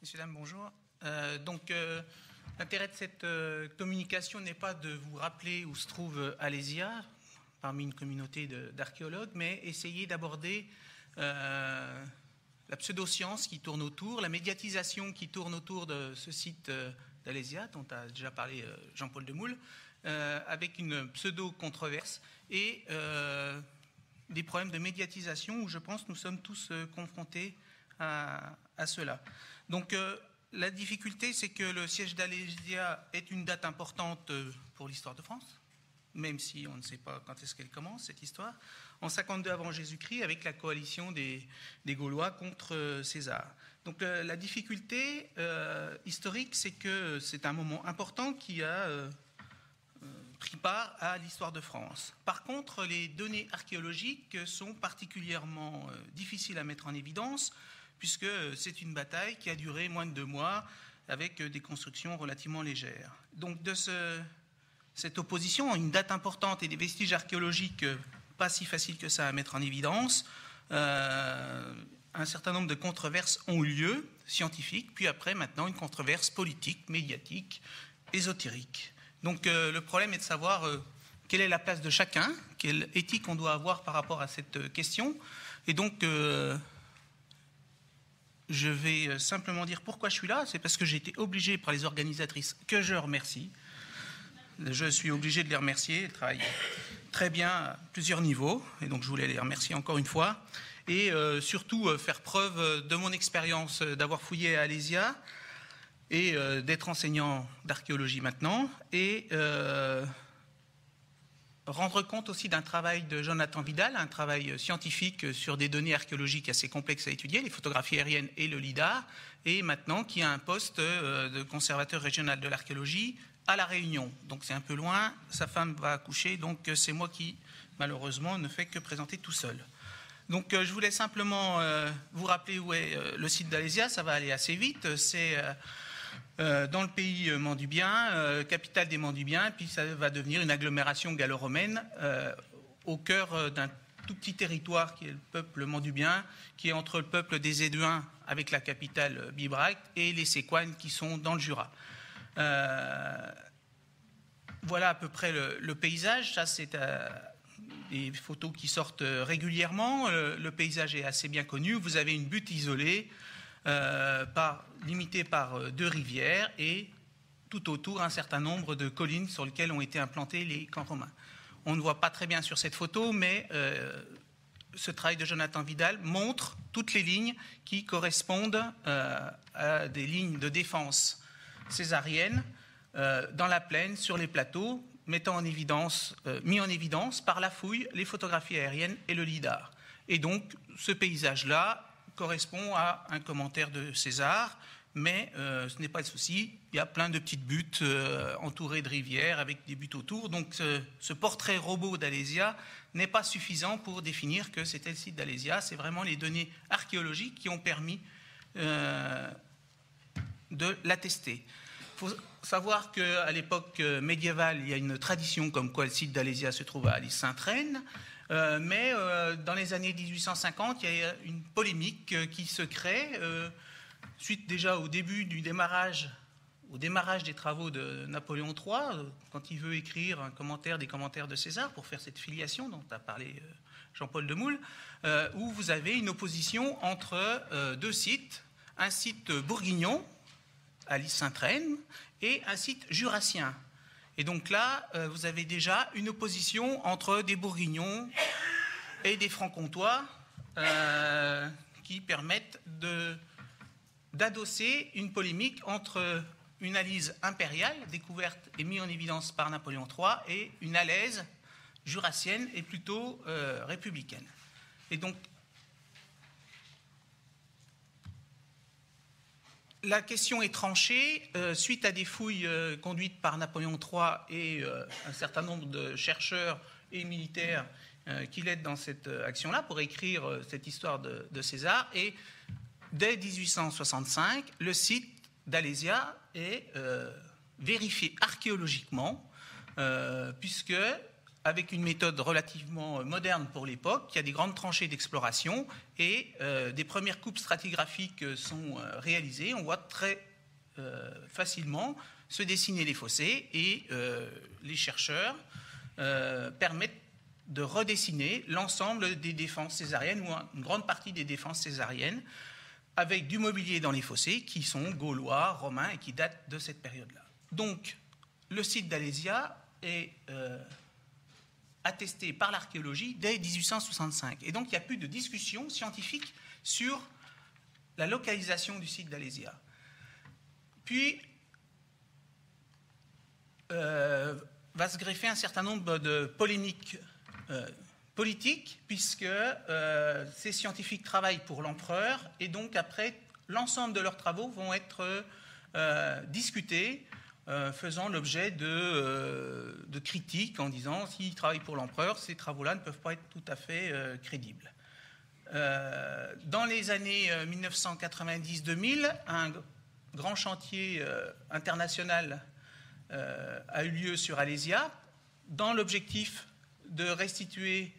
Messieurs, dames, bonjour. L'intérêt de cette communication n'est pas de vous rappeler où se trouve Alésia, parmi une communauté d'archéologues, mais essayer d'aborder la pseudoscience qui tourne autour, la médiatisation qui tourne autour de ce site d'Alésia, dont a déjà parlé Jean-Paul Demoule, avec une pseudo-controverse et des problèmes de médiatisation où je pense nous sommes tous confrontés à cela. Donc la difficulté, c'est que le siège d'Alésia est une date importante pour l'histoire de France, même si on ne sait pas quand est-ce qu'elle commence, cette histoire, en 52 avant Jésus-Christ, avec la coalition des Gaulois contre César. Donc la difficulté historique, c'est que c'est un moment important qui a pris part à l'histoire de France. Par contre, les données archéologiques sont particulièrement difficiles à mettre en évidence, puisque c'est une bataille qui a duré moins de 2 mois, avec des constructions relativement légères. Donc de cette opposition, une date importante et des vestiges archéologiques pas si faciles que ça à mettre en évidence, un certain nombre de controverses ont eu lieu, scientifiques, puis après, maintenant, une controverse politique, médiatique, ésotérique. Donc le problème est de savoir quelle est la place de chacun, quelle éthique on doit avoir par rapport à cette question. Et donc, je vais simplement dire pourquoi je suis là. C'est parce que j'ai été obligé par les organisatrices, que je remercie. Je suis obligé de les remercier. Elles travaillent très bien à plusieurs niveaux. Et donc, je voulais les remercier encore une fois. Et surtout, faire preuve de mon expérience d'avoir fouillé à Alésia et d'être enseignant d'archéologie maintenant, et rendre compte aussi d'un travail de Jonathan Vidal, un travail scientifique sur des données archéologiques assez complexes à étudier, les photographies aériennes et le lidar, et maintenant qui a un poste de conservateur régional de l'archéologie à La Réunion. Donc c'est un peu loin, sa femme va accoucher, donc c'est moi qui, malheureusement, ne fais que présenter tout seul. Donc je voulais simplement vous rappeler où est le site d'Alésia, ça va aller assez vite, c'est dans le pays mandubien, capitale des Mandubiens, puis ça va devenir une agglomération gallo-romaine au cœur d'un tout petit territoire qui est le peuple mandubien, qui est entre le peuple des Éduins avec la capitale Bibracte et les Séquanes qui sont dans le Jura. Voilà à peu près le paysage, ça c'est des photos qui sortent régulièrement, le paysage est assez bien connu, vous avez une butte isolée, limitée par 2 rivières et tout autour un certain nombre de collines sur lesquelles ont été implantés les camps romains. On ne voit pas très bien sur cette photo, mais ce travail de Jonathan Vidal montre toutes les lignes qui correspondent à des lignes de défense césariennes dans la plaine, sur les plateaux, mis en évidence par la fouille, les photographies aériennes et le lidar. Et donc ce paysage-là correspond à un commentaire de César, mais ce n'est pas le souci. Il y a plein de petites buttes entourées de rivières avec des buttes autour. Donc ce portrait robot d'Alésia n'est pas suffisant pour définir que c'était le site d'Alésia. C'est vraiment les données archéologiques qui ont permis de l'attester. Il faut savoir qu'à l'époque médiévale, il y a une tradition comme quoi le site d'Alésia se trouve à Alys-Sainte-Reine. Mais dans les années 1850, il y a une polémique qui se crée, suite déjà au démarrage des travaux de Napoléon III, quand il veut écrire des commentaires de César pour faire cette filiation dont a parlé Jean-Paul Demoule, où vous avez une opposition entre 2 sites, un site bourguignon, Alys-Sainte-Reine, et un site jurassien. Et donc là, vous avez déjà une opposition entre des Bourguignons et des Franc-Comtois qui permettent d'adosser une polémique entre une Alys impériale, découverte et mise en évidence par Napoléon III, et une Alaise jurassienne et plutôt républicaine. Et donc, la question est tranchée suite à des fouilles conduites par Napoléon III et un certain nombre de chercheurs et militaires qui l'aident dans cette action-là pour écrire cette histoire de César. Et dès 1865, le site d'Alésia est vérifié archéologiquement puisque avec une méthode relativement moderne pour l'époque. Il y a des grandes tranchées d'exploration et des premières coupes stratigraphiques sont réalisées. On voit très facilement se dessiner les fossés et les chercheurs permettent de redessiner l'ensemble des défenses césariennes ou une grande partie des défenses césariennes avec du mobilier dans les fossés qui sont gaulois, romains et qui datent de cette période-là. Donc, le site d'Alésia est attesté par l'archéologie dès 1865. Et donc, il n'y a plus de discussion scientifique sur la localisation du site d'Alésia. Puis, va se greffer un certain nombre de polémiques politiques, puisque ces scientifiques travaillent pour l'empereur, et donc après, l'ensemble de leurs travaux vont être discutés, faisant l'objet de critiques en disant s'ils travaillent pour l'empereur, ces travaux-là ne peuvent pas être tout à fait crédibles. Dans les années 1990-2000, un grand chantier international a eu lieu sur Alésia, dans l'objectif de restituer,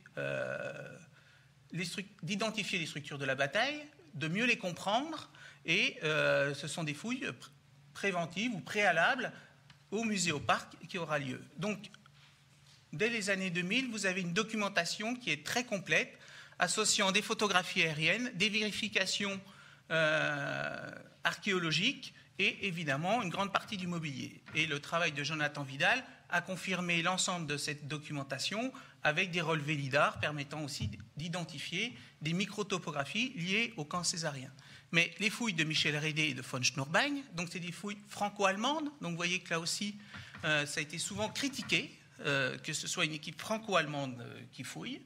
d'identifier les structures de la bataille, de mieux les comprendre, et ce sont des fouilles préventives ou préalables au musée-au-parc qui aura lieu. Donc, dès les années 2000, vous avez une documentation qui est très complète, associant des photographies aériennes, des vérifications archéologiques et évidemment une grande partie du mobilier. Et le travail de Jonathan Vidal a confirmé l'ensemble de cette documentation avec des relevés lidar permettant aussi d'identifier des microtopographies liées au camp césarien. Mais les fouilles de Michel Rédé et de von Schnurbein, donc c'est des fouilles franco-allemandes, donc vous voyez que là aussi ça a été souvent critiqué, que ce soit une équipe franco-allemande qui fouille,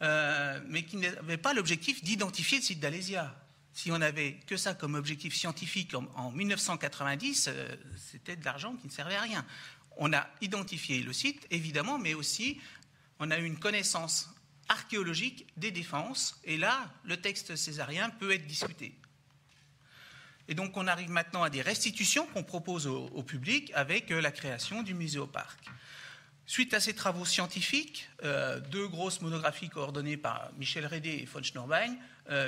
mais qui n'avait pas l'objectif d'identifier le site d'Alésia. Si on n'avait que ça comme objectif scientifique en 1990, c'était de l'argent qui ne servait à rien. On a identifié le site, évidemment, mais aussi on a eu une connaissance archéologique des défenses, et là, le texte césarien peut être discuté. Et donc, on arrive maintenant à des restitutions qu'on propose au public avec la création du musée-au-parc. Suite à ces travaux scientifiques, deux grosses monographies coordonnées par Michel Rédé et von Schnurbein,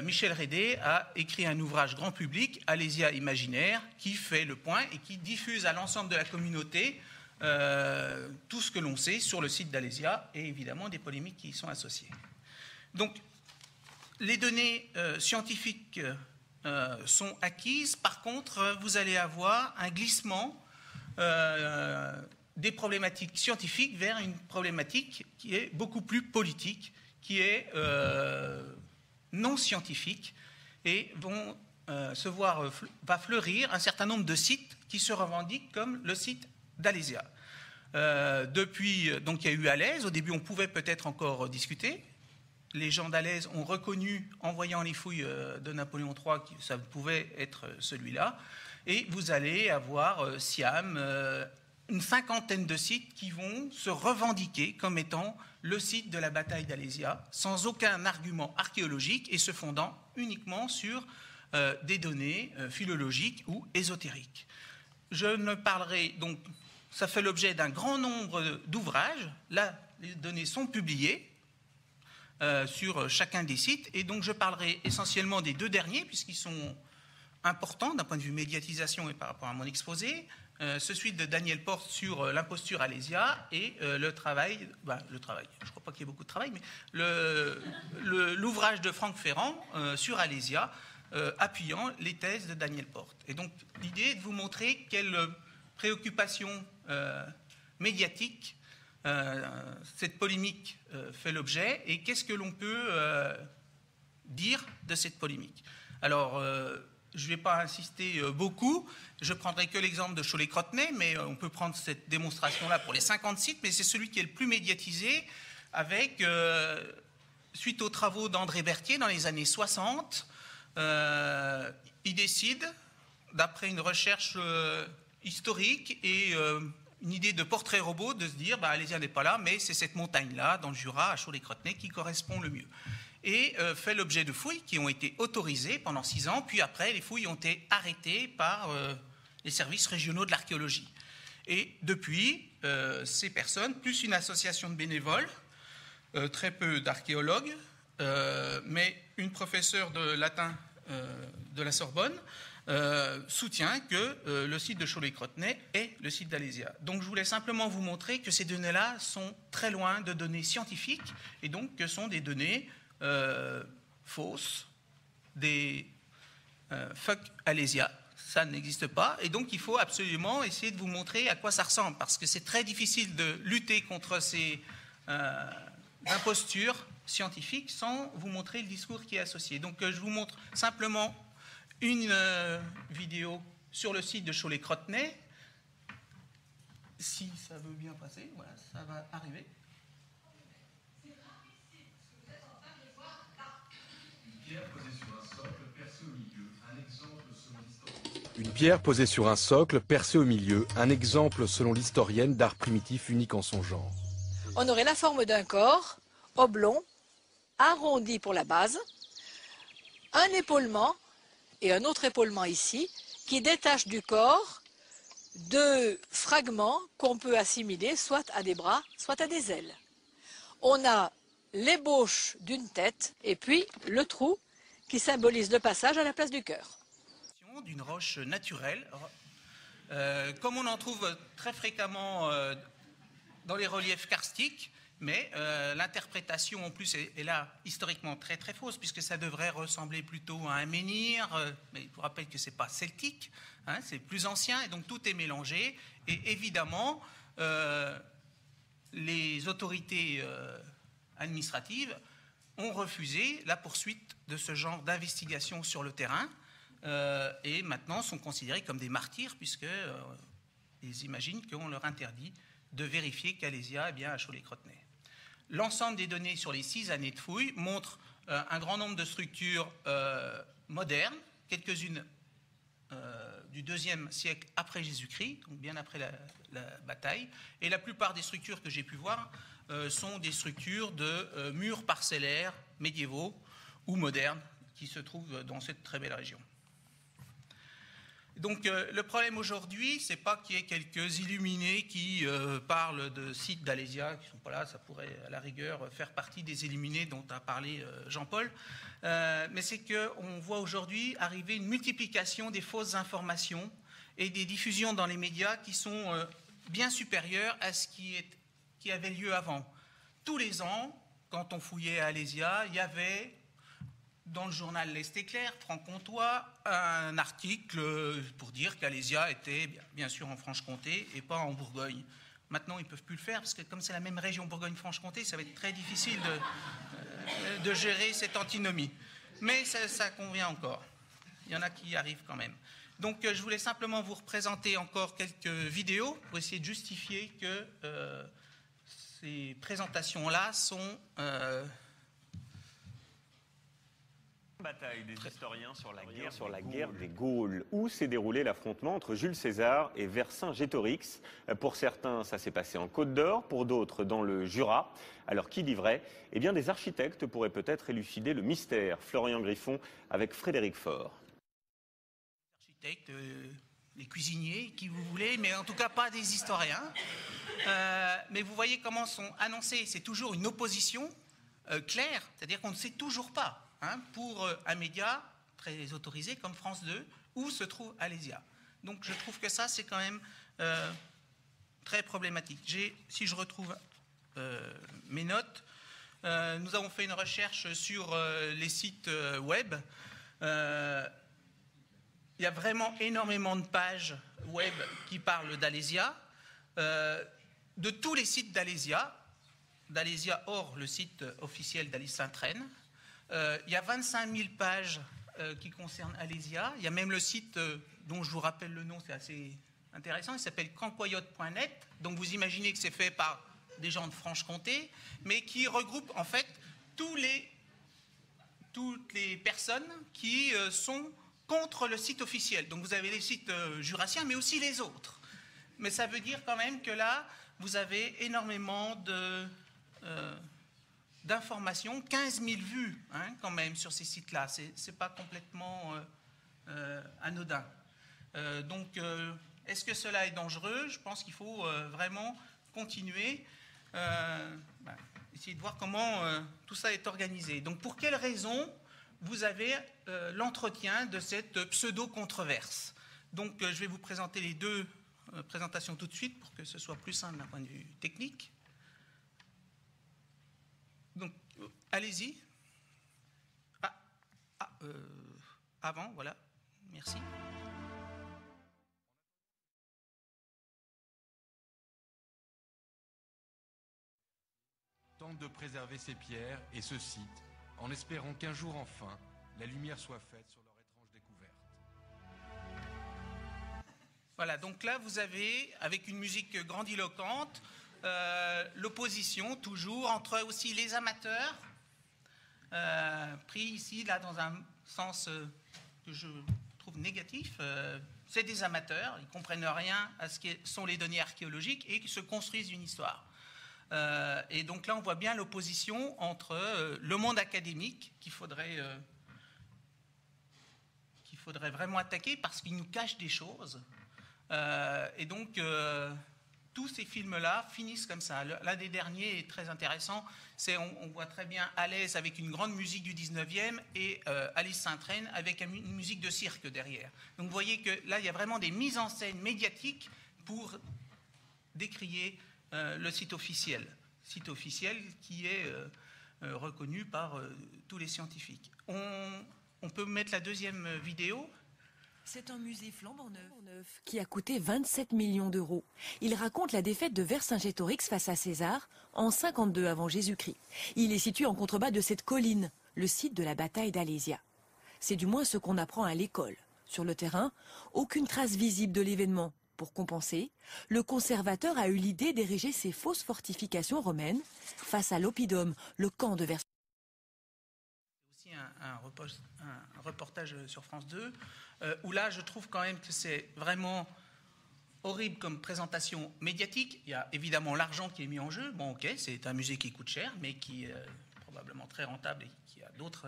Michel Rédé a écrit un ouvrage grand public, Alésia imaginaire, qui fait le point et qui diffuse à l'ensemble de la communauté tout ce que l'on sait sur le site d'Alésia et évidemment des polémiques qui y sont associées. Donc, les données scientifiques sont acquises. Par contre, vous allez avoir un glissement des problématiques scientifiques vers une problématique qui est beaucoup plus politique, qui est non scientifique, et va fleurir un certain nombre de sites qui se revendiquent comme le site d'Alésia. Depuis, donc il y a eu Alès. Au début, on pouvait peut-être encore discuter. Les gens d'Alès ont reconnu, en voyant les fouilles de Napoléon III, que ça pouvait être celui-là. Et vous allez avoir Siam, une cinquantaine de sites qui vont se revendiquer comme étant le site de la bataille d'Alésia, sans aucun argument archéologique et se fondant uniquement sur des données philologiques ou ésotériques. Je ne parlerai donc, ça fait l'objet d'un grand nombre d'ouvrages. Là, les données sont publiées sur chacun des sites, et donc je parlerai essentiellement des deux derniers, puisqu'ils sont importants d'un point de vue médiatisation et par rapport à mon exposé. Celui de Daniel Porte sur l'imposture Alésia et le travail, je ne crois pas qu'il y ait beaucoup de travail, mais l'ouvrage de Franck Ferrand sur Alésia, appuyant les thèses de Daniel Porte. Et donc l'idée est de vous montrer quelle préoccupation médiatique cette polémique fait l'objet et qu'est-ce que l'on peut dire de cette polémique. Alors, je ne vais pas insister beaucoup, je ne prendrai que l'exemple de Cholet-Crotenay, mais on peut prendre cette démonstration-là pour les 50 sites, mais c'est celui qui est le plus médiatisé, avec, suite aux travaux d'André Berthier dans les années 60, il décide, d'après une recherche historique et une idée de portrait robot, de se dire, Alésia n'est pas là, mais c'est cette montagne-là, dans le Jura, à Cholet-Crotenay, qui correspond le mieux. Et fait l'objet de fouilles qui ont été autorisées pendant 6 ans, puis après, les fouilles ont été arrêtées par les services régionaux de l'archéologie. Et depuis, ces personnes, plus une association de bénévoles, très peu d'archéologues, mais une professeure de latin de la Sorbonne, soutient que le site de Cholet-Crotenay est le site d'Alésia. Donc je voulais simplement vous montrer que ces données-là sont très loin de données scientifiques et donc que sont des données fausses, des fuck Alésia. Ça n'existe pas et donc il faut absolument essayer de vous montrer à quoi ça ressemble parce que c'est très difficile de lutter contre ces impostures scientifiques sans vous montrer le discours qui est associé. Donc je vous montre simplement une vidéo sur le site de Cholet-Crotenay. Si ça veut bien passer, voilà, ça va arriver. Une pierre posée sur un socle, percée au milieu, un exemple selon l'historienne d'art primitif unique en son genre. On aurait la forme d'un corps, oblong, arrondi pour la base, un épaulement et un autre épaulement ici, qui détache du corps deux fragments qu'on peut assimiler soit à des bras, soit à des ailes. On a l'ébauche d'une tête et puis le trou qui symbolise le passage à la place du cœur. D'une roche naturelle, comme on en trouve très fréquemment dans les reliefs karstiques, mais l'interprétation en plus est là historiquement très très fausse, puisque ça devrait ressembler plutôt à un menhir, mais je vous rappelle que ce n'est pas celtique, hein, c'est plus ancien, et donc tout est mélangé, et évidemment, les autorités administratives ont refusé la poursuite de ce genre d'investigation sur le terrain, et maintenant sont considérés comme des martyrs, puisqu'ils imaginent qu'on leur interdit de vérifier qu'Alésia est bien à Cholet-Crotenay. L'ensemble des données sur les 6 années de fouilles montrent un grand nombre de structures modernes, quelques-unes du IIe siècle après Jésus-Christ, donc bien après la bataille, et la plupart des structures que j'ai pu voir sont des structures de murs parcellaires médiévaux ou modernes qui se trouvent dans cette très belle région. Donc le problème aujourd'hui, c'est pas qu'il y ait quelques illuminés qui parlent de sites d'Alésia, qui ne sont pas là, ça pourrait à la rigueur faire partie des illuminés dont a parlé Jean-Paul, mais c'est qu'on voit aujourd'hui arriver une multiplication des fausses informations et des diffusions dans les médias qui sont bien supérieures à ce qui avait lieu avant. Tous les ans, quand on fouillait à Alésia, il y avait dans le journal L'Est éclair, franc-comtois, un article pour dire qu'Alésia était bien sûr en Franche-Comté et pas en Bourgogne. Maintenant, ils ne peuvent plus le faire parce que comme c'est la même région Bourgogne-Franche-Comté, ça va être très difficile de gérer cette antinomie. Mais ça convient encore. Il y en a qui y arrivent quand même. Donc, je voulais simplement vous représenter encore quelques vidéos pour essayer de justifier que ces présentations-là sont... Bataille des historiens sur la guerre des Gaules, où s'est déroulé l'affrontement entre Jules César et Vercingétorix. Pour certains, ça s'est passé en Côte d'Or, pour d'autres dans le Jura. Alors qui dit vrai ? Eh bien, des architectes pourraient peut-être élucider le mystère. Florian Griffon avec Frédéric Faure. Architectes, les cuisiniers, qui vous voulez, mais en tout cas pas des historiens. Mais vous voyez comment sont annoncés. C'est toujours une opposition claire, c'est-à-dire qu'on ne sait toujours pas. Pour un média très autorisé comme France 2, où se trouve Alésia. Donc je trouve que ça, c'est quand même très problématique. Si je retrouve mes notes, nous avons fait une recherche sur les sites web. Il y a vraiment énormément de pages web qui parlent d'Alésia. De tous les sites d'Alésia hors le site officiel d'Alice Sainte-Reine, il y a 25 000 pages qui concernent Alésia. Il y a même le site dont je vous rappelle le nom, c'est assez intéressant, il s'appelle cancoyote.net. Donc vous imaginez que c'est fait par des gens de Franche-Comté, mais qui regroupe en fait toutes les personnes qui sont contre le site officiel. Donc vous avez les sites jurassiens, mais aussi les autres. Mais ça veut dire quand même que là, vous avez énormément d'informations, 15 000 vues quand même sur ces sites-là. C'est pas complètement anodin. Donc, Est-ce que cela est dangereux? Je pense qu'il faut vraiment continuer, essayer de voir comment tout ça est organisé. Donc pour quelles raisons vous avez l'entretien de cette pseudo-controverse? Donc je vais vous présenter les deux présentations tout de suite pour que ce soit plus simple d'un point de vue technique. Donc allez-y. Avant, voilà. Merci. Tente de préserver ces pierres et ce site, en espérant qu'un jour enfin, la lumière soit faite sur leur étrange découverte. Voilà, donc là vous avez, avec une musique grandiloquente, l'opposition toujours entre aussi les amateurs, pris ici là dans un sens que je trouve négatif. C'est des amateurs, ils ne comprennent rien à ce que sont les données archéologiques et qui se construisent une histoire. Et donc là, on voit bien l'opposition entre le monde académique qu'il faudrait vraiment attaquer parce qu'il nous cache des choses. Et donc, tous ces films-là finissent comme ça. L'un des derniers est très intéressant. On voit très bien Alès avec une grande musique du 19e et Alice Saint-Train avec une musique de cirque derrière. Donc vous voyez que là, il y a vraiment des mises en scène médiatiques pour décrier le site officiel qui est reconnu par tous les scientifiques. On peut mettre la deuxième vidéo. C'est un musée flambant neuf qui a coûté 27 millions d'euros. Il raconte la défaite de Vercingétorix face à César en 52 avant Jésus-Christ. Il est situé en contrebas de cette colline, le site de la bataille d'Alésia. C'est du moins ce qu'on apprend à l'école. Sur le terrain, aucune trace visible de l'événement. Pour compenser, le conservateur a eu l'idée d'ériger ces fausses fortifications romaines face à l'Oppidum, le camp de Vercingétorix. Aussi un reportage sur France 2, où là, je trouve quand même que c'est vraiment horrible comme présentation médiatique. Il y a évidemment l'argent qui est mis en jeu. Bon, ok, c'est un musée qui coûte cher, mais qui est probablement très rentable et qui a d'autres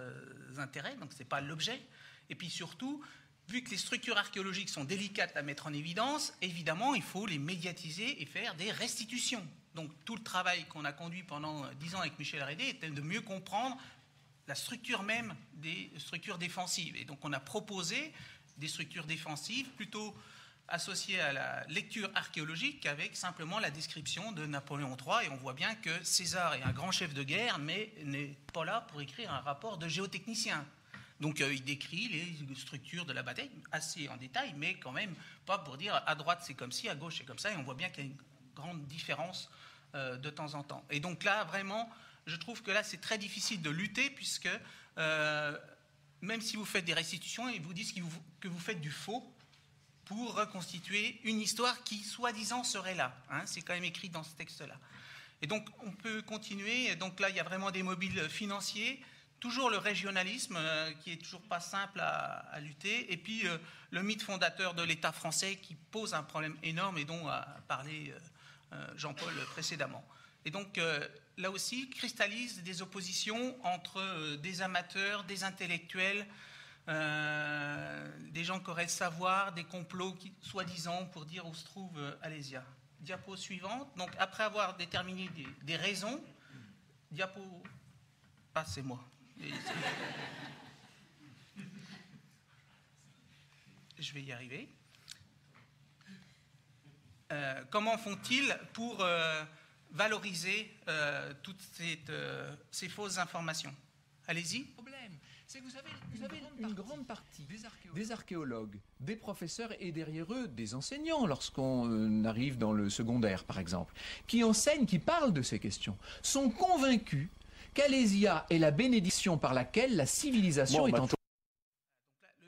intérêts, donc ce n'est pas l'objet. Et puis surtout, vu que les structures archéologiques sont délicates à mettre en évidence, évidemment, il faut les médiatiser et faire des restitutions. Donc tout le travail qu'on a conduit pendant 10 ans avec Michel Rédé était de mieux comprendre la structure même des structures défensives. Et donc on a proposé des structures défensives plutôt associées à la lecture archéologique qu'avec simplement la description de Napoléon III. Et on voit bien que César est un grand chef de guerre, mais n'est pas là pour écrire un rapport de géotechnicien. Donc il décrit les structures de la bataille assez en détail, mais quand même pas pour dire à droite c'est comme ci, à gauche c'est comme ça. Et on voit bien qu'il y a une grande différence de temps en temps. Et donc là, vraiment, je trouve que là c'est très difficile de lutter puisque même si vous faites des restitutions, ils vous disent que vous faites du faux pour reconstituer une histoire qui, soi-disant, serait là. Hein, c'est quand même écrit dans ce texte-là. Et donc, on peut continuer. Donc là, il y a vraiment des mobiles financiers. Toujours le régionalisme, qui est toujours pas simple à lutter. Et puis, le mythe fondateur de l'État français qui pose un problème énorme et dont a parlé Jean-Paul précédemment. Et donc, là aussi, cristallise des oppositions entre des amateurs, des intellectuels, des gens qui auraient le savoir, des complots soi-disant pour dire où se trouve Alésia. Diapo suivante. Donc, après avoir déterminé des raisons, diapo... Ah, c'est moi. Je vais y arriver. Comment font-ils pour valoriser toutes ces fausses informations? Allez-y. Le problème, c'est que vous avez une grande partie des archéologues, des professeurs et derrière eux des enseignants lorsqu'on arrive dans le secondaire par exemple, qui enseignent, qui parlent de ces questions, sont convaincus qu'Alésia est la bénédiction par laquelle la civilisation est entrée.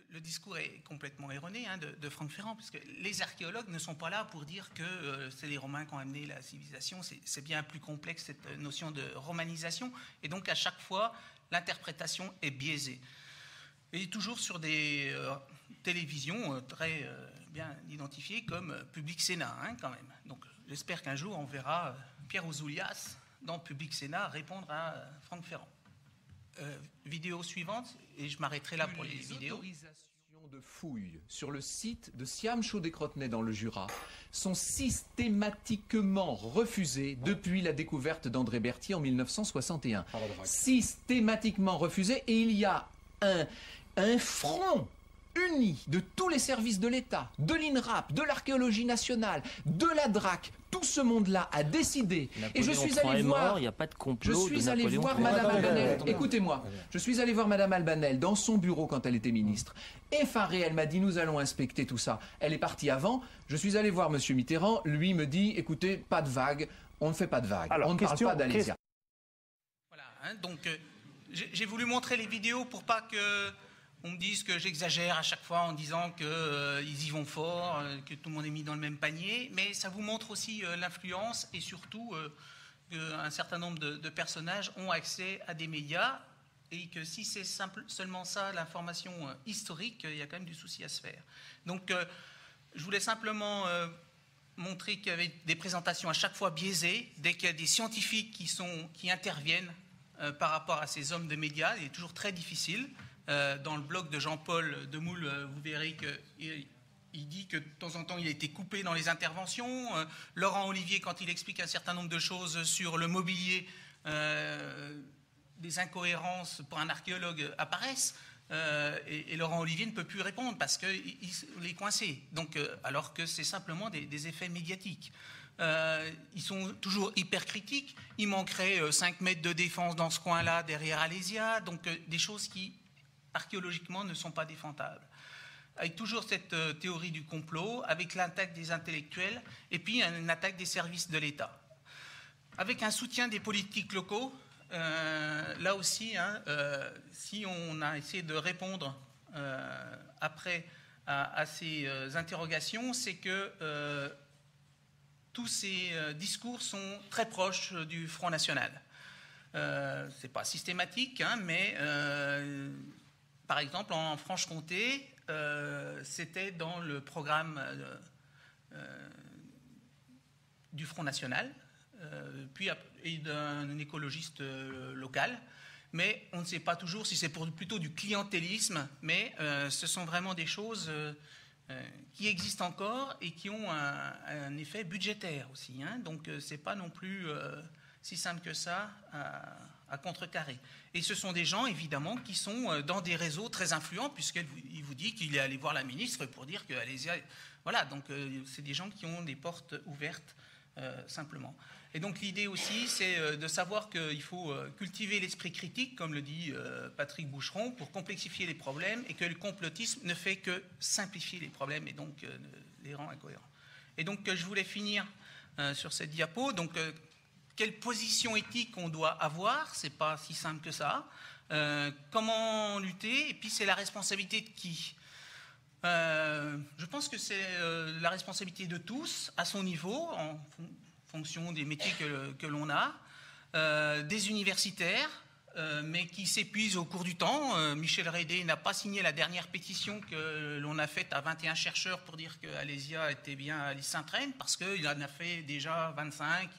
Le discours est complètement erroné de Franck Ferrand, parce que les archéologues ne sont pas là pour dire que c'est les Romains qui ont amené la civilisation. C'est bien plus complexe, cette notion de romanisation. Et donc, à chaque fois, l'interprétation est biaisée. Et toujours sur des télévisions très bien identifiées comme Public Sénat, quand même. Donc, j'espère qu'un jour, on verra Pierre Ouzoulias dans Public Sénat répondre à Franck Ferrand. Vidéo suivante, et je m'arrêterai là pour les vidéos. De fouilles sur le site de Siam-Chaudet-Crotenay dans le Jura sont systématiquement refusées depuis la découverte d'André Berthier en 1961. Systématiquement refusées, et il y a un front uni de tous les services de l'État, de l'INRAP, de l'Archéologie nationale, de la DRAC. Tout ce monde-là a décidé. Et je suis allé voir. Il n'y a pas de complot. Je suis allé voir Madame Albanel. Écoutez-moi. Je suis allé voir Madame Albanel dans son bureau quand elle était ministre. Effarée, elle m'a dit nous allons inspecter tout ça. Elle est partie avant. Je suis allé voir Monsieur Mitterrand. Lui me dit écoutez, pas de vague. On ne fait pas de vague. Alors, on ne parle pas d'Alésia. Voilà. Donc j'ai voulu montrer les vidéos pour pas que on me dise que j'exagère à chaque fois en disant qu'ils y vont fort, que tout le monde est mis dans le même panier, mais ça vous montre aussi l'influence et surtout qu'un certain nombre de personnages ont accès à des médias et que si c'est seulement ça, l'information historique, il y a quand même du souci à se faire. Donc je voulais simplement montrer qu'il y avait des présentations à chaque fois biaisées, dès qu'il y a des scientifiques qui interviennent par rapport à ces hommes de médias, il est toujours très difficile. Dans le blog de Jean-Paul Demoule, vous verrez qu'il dit que de temps en temps il a été coupé dans les interventions. Laurent Olivier, quand il explique un certain nombre de choses sur le mobilier, des incohérences pour un archéologue apparaissent. Et Laurent Olivier ne peut plus répondre parce qu'il est coincé. Donc, alors que c'est simplement des effets médiatiques. Ils sont toujours hyper critiques. Il manquerait 5 mètres de défense dans ce coin-là, derrière Alésia. Donc, des choses qui archéologiquement ne sont pas défendables. Avec toujours cette théorie du complot, avec l'attaque des intellectuels et puis une attaque des services de l'État. Avec un soutien des politiques locaux, là aussi, si on a essayé de répondre après à ces interrogations, c'est que tous ces discours sont très proches du Front National. C'est pas systématique, mais par exemple, en Franche-Comté, c'était dans le programme du Front National, et d'un écologiste local. Mais on ne sait pas toujours si c'est plutôt du clientélisme, mais ce sont vraiment des choses qui existent encore et qui ont un effet budgétaire aussi. Donc, ce n'est pas non plus si simple que ça à contrecarrer. Et ce sont des gens, évidemment, qui sont dans des réseaux très influents, puisqu'il vous dit qu'il est allé voir la ministre pour dire qu'Alésia... Voilà, donc c'est des gens qui ont des portes ouvertes, simplement. Et donc l'idée aussi, c'est de savoir qu'il faut cultiver l'esprit critique, comme le dit Patrick Boucheron, pour complexifier les problèmes, et que le complotisme ne fait que simplifier les problèmes et donc les rend incohérents. Et donc je voulais finir sur cette diapo. Donc quelle position éthique on doit avoir, c'est pas si simple que ça. Comment lutter, et puis c'est la responsabilité de qui ? Je pense que c'est la responsabilité de tous, à son niveau, en fonction des métiers que l'on a, des universitaires, mais qui s'épuisent au cours du temps. Michel Rédé n'a pas signé la dernière pétition que l'on a faite à 21 chercheurs pour dire qu'Alésia était bien à Lys-Saint-Traine, parce qu'il en a fait déjà 25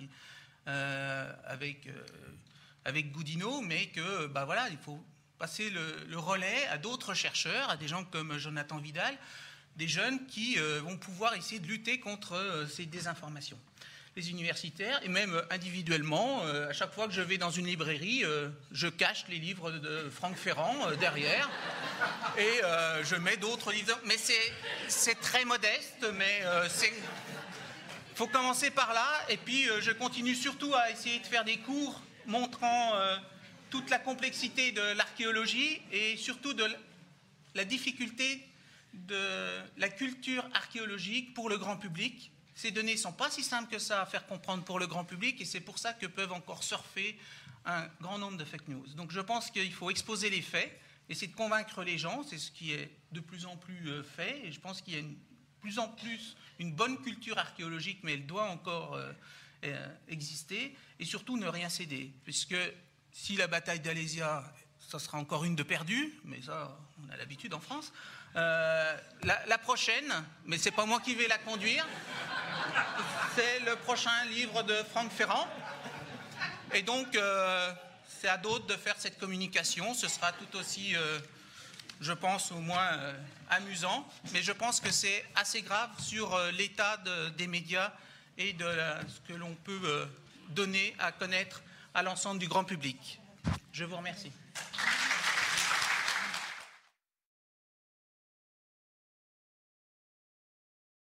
avec Goudineau, mais que, voilà, il faut passer le relais à d'autres chercheurs, à des gens comme Jonathan Vidal, des jeunes qui vont pouvoir essayer de lutter contre ces désinformations. Les universitaires, et même individuellement, à chaque fois que je vais dans une librairie, je cache les livres de Franck Ferrand derrière, et je mets d'autres livres. Mais c'est très modeste, mais il faut commencer par là, et puis je continue surtout à essayer de faire des cours montrant toute la complexité de l'archéologie et surtout de la difficulté de la culture archéologique pour le grand public. Ces données ne sont pas si simples que ça à faire comprendre pour le grand public, et c'est pour ça que peuvent encore surfer un grand nombre de fake news. Donc je pense qu'il faut exposer les faits, essayer de convaincre les gens, c'est ce qui est de plus en plus fait, et je pense qu'il y a plus en plus une bonne culture archéologique, mais elle doit encore exister, et surtout ne rien céder, puisque si la bataille d'Alésia, ça sera encore une de perdue, mais ça, on a l'habitude en France. La prochaine, mais c'est pas moi qui vais la conduire, c'est le prochain livre de Franck Ferrand. Et donc, c'est à d'autres de faire cette communication. Ce sera tout aussi je pense, au moins amusant, mais je pense que c'est assez grave sur l'état des médias et de ce que l'on peut donner à connaître à l'ensemble du grand public. Je vous remercie.